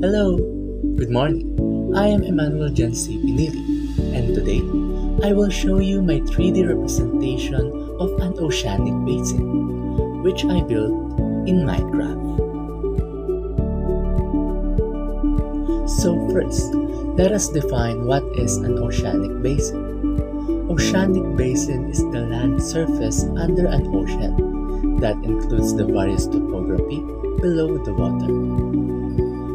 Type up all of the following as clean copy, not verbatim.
Hello, good morning. I am Emmanuel Gensi Pinili, and today I will show you my 3D representation of an oceanic basin, which I built in Minecraft. So first, let us define what is an oceanic basin. Oceanic basin is the land surface under an ocean that includes the various topography below the water.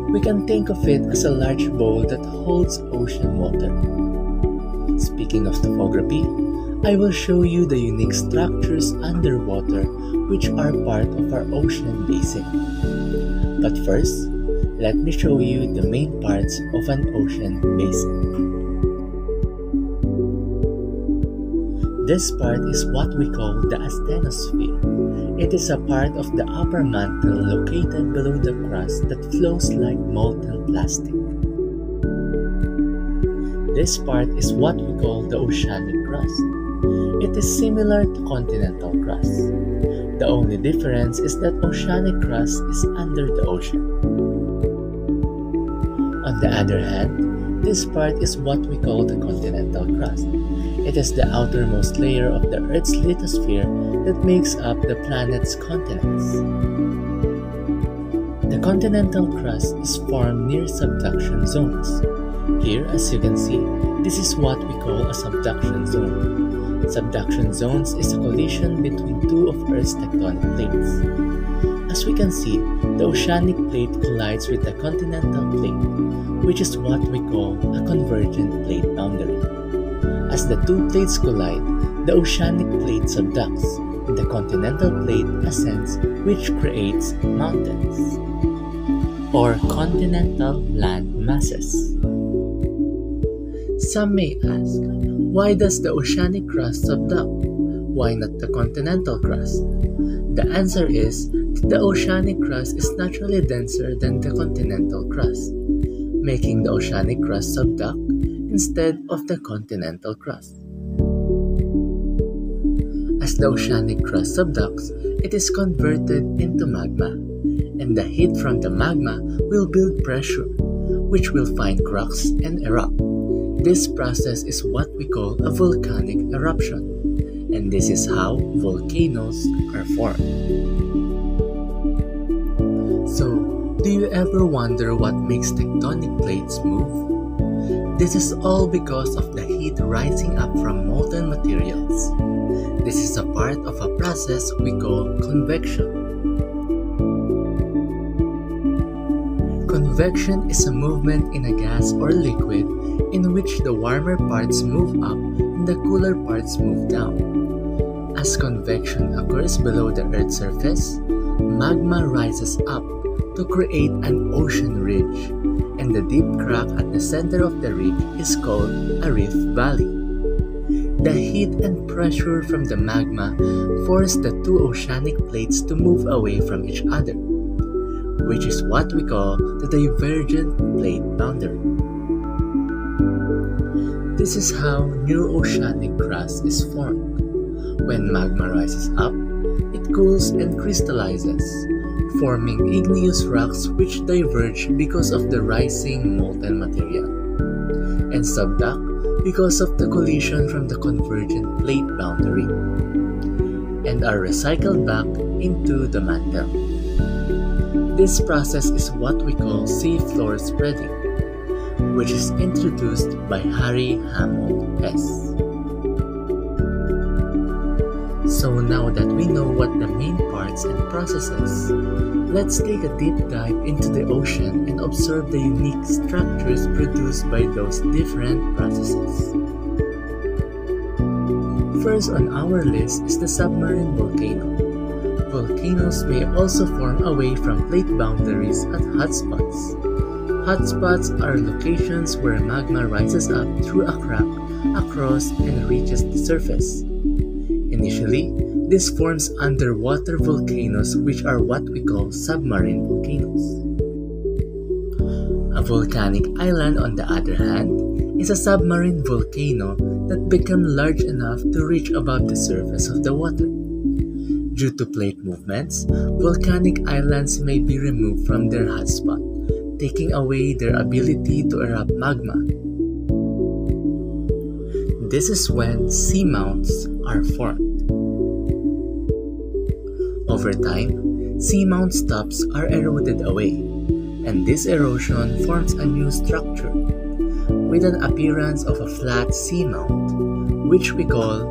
We can think of it as a large bowl that holds ocean water. Speaking of topography, I will show you the unique structures underwater which are part of our ocean basin. But first, let me show you the main parts of an ocean basin. This part is what we call the asthenosphere. It is a part of the upper mantle located below the crust that flows like molten plastic. This part is what we call the oceanic crust. It is similar to continental crust. The only difference is that oceanic crust is under the ocean. On the other hand, this part is what we call the continental crust. It is the outermost layer of the Earth's lithosphere that makes up the planet's continents. The continental crust is formed near subduction zones. Here, as you can see, this is what we call a subduction zone. Subduction zones is a collision between two of Earth's tectonic plates. As we can see, the oceanic plate collides with the continental plate, which is what we call a convergent plate boundary. As the two plates collide, the oceanic plate subducts, and the continental plate ascends, which creates mountains, or continental land masses. Some may ask, why does the oceanic crust subduct? Why not the continental crust? The answer is that the oceanic crust is naturally denser than the continental crust, making the oceanic crust subduct instead of the continental crust. As the oceanic crust subducts, it is converted into magma, and the heat from the magma will build pressure, which will find cracks and erupt. This process is what we call a volcanic eruption, and this is how volcanoes are formed. So, do you ever wonder what makes tectonic plates move? This is all because of the heat rising up from molten materials. This is a part of a process we call convection. Convection is a movement in a gas or liquid in which the warmer parts move up and the cooler parts move down. As convection occurs below the Earth's surface, magma rises up to create an ocean ridge, and the deep crack at the center of the ridge is called a rift valley. The heat and pressure from the magma force the two oceanic plates to move away from each other, which is what we call the divergent plate boundary. This is how new oceanic crust is formed. When magma rises up, it cools and crystallizes, forming igneous rocks which diverge because of the rising molten material, and subduct because of the collision from the convergent plate boundary, and are recycled back into the mantle. This process is what we call seafloor spreading, which is introduced by Harry Hammond Hess. So now that we know what the main parts and processes, let's take a deep dive into the ocean and observe the unique structures produced by those different processes. First on our list is the submarine volcano. Volcanoes may also form away from plate boundaries at hotspots. Hotspots are locations where magma rises up through a crack across and reaches the surface. Initially, this forms underwater volcanoes, which are what we call submarine volcanoes. A volcanic island, on the other hand, is a submarine volcano that becomes large enough to reach above the surface of the water. Due to plate movements, volcanic islands may be removed from their hotspot taking away their ability to erupt magma. This is when seamounts are formed. Over time, seamount tops are eroded away, and this erosion forms a new structure with an appearance of a flat seamount, which we call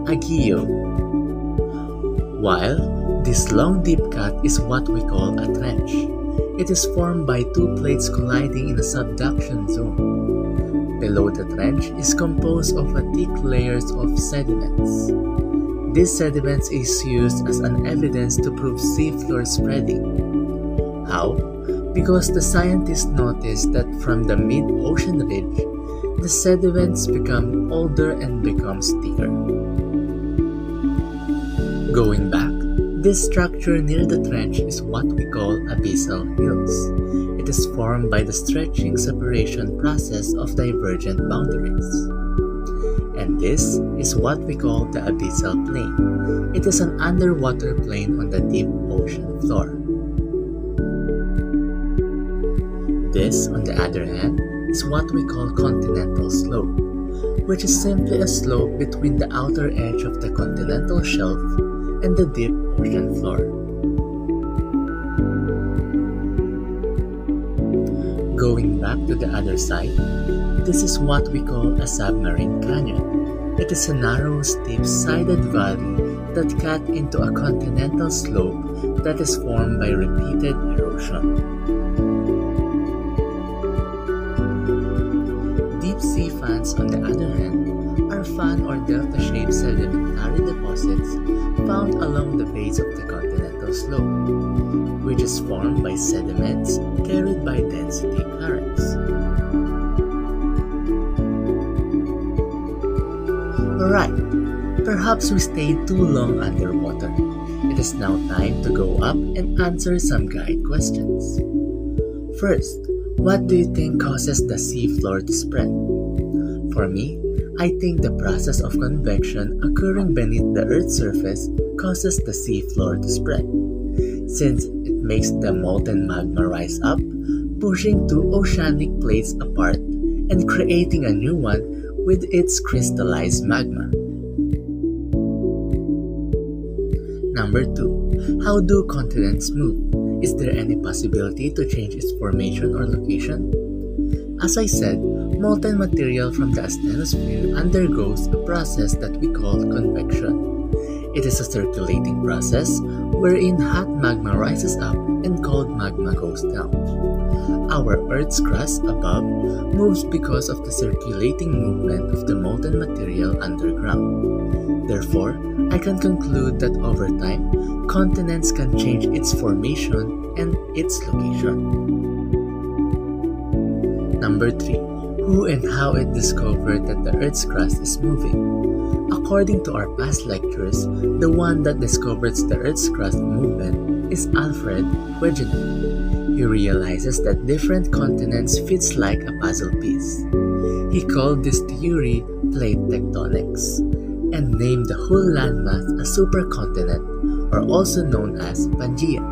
a guyot. While this long deep cut is what we call a trench. It is formed by two plates colliding in a subduction zone. Below the trench is composed of a thick layers of sediments. These sediments is used as an evidence to prove seafloor spreading. How? Because the scientists noticed that from the mid-ocean ridge, the sediments become older and becomes thicker. Going back, this structure near the trench is what we call abyssal hills. It is formed by the stretching separation process of divergent boundaries. And this is what we call the abyssal plain. It is an underwater plain on the deep ocean floor. This, on the other hand, is what we call continental slope, which is simply a slope between the outer edge of the continental shelf and the deep ocean floor. Going back to the other side, this is what we call a submarine canyon. It is a narrow, steep-sided valley that cut into a continental slope that is formed by repeated erosion. Deep sea fans, on the other hand, are fan or delta-shaped sedimentary deposits found along the base of the continental slope, which is formed by sediments carried by density currents. Alright, perhaps we stayed too long underwater. It is now time to go up and answer some guide questions. First, what do you think causes the seafloor to spread? For me, I think the process of convection occurring beneath the Earth's surface causes the seafloor to spread, since it makes the molten magma rise up, pushing two oceanic plates apart and creating a new one with its crystallized magma. Number 2. How do continents move? Is there any possibility to change its formation or location? As I said, molten material from the asthenosphere undergoes a process that we call convection. It is a circulating process wherein hot magma rises up and cold magma goes down. Our Earth's crust above moves because of the circulating movement of the molten material underground. Therefore, I can conclude that over time, continents can change its formation and its location. Number 3. Who and how it discovered that the Earth's crust is moving? According to our past lectures, the one that discovers the Earth's crust movement is Alfred Wegener. He realizes that different continents fits like a puzzle piece. He called this theory plate tectonics and named the whole landmass a supercontinent, or also known as Pangaea.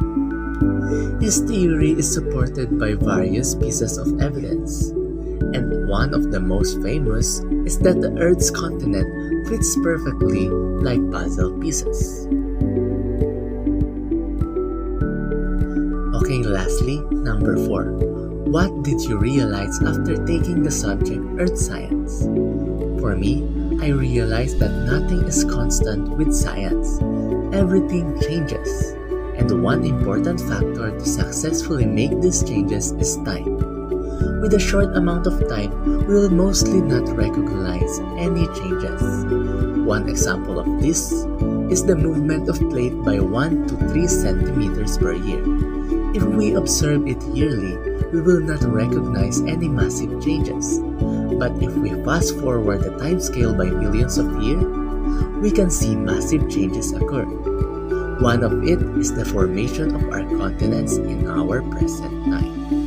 His theory is supported by various pieces of evidence, and one of the most famous is that the Earth's continent fits perfectly like puzzle pieces. Okay, lastly, number 4. What did you realize after taking the subject Earth Science? For me, I realized that nothing is constant with science. Everything changes. And one important factor to successfully make these changes is time. With a short amount of time, we will mostly not recognize any changes. One example of this is the movement of plate by 1 to 3 centimeters per year. If we observe it yearly, we will not recognize any massive changes. But if we fast forward the time scale by millions of years, we can see massive changes occur. One of it is the formation of our continents in our present time.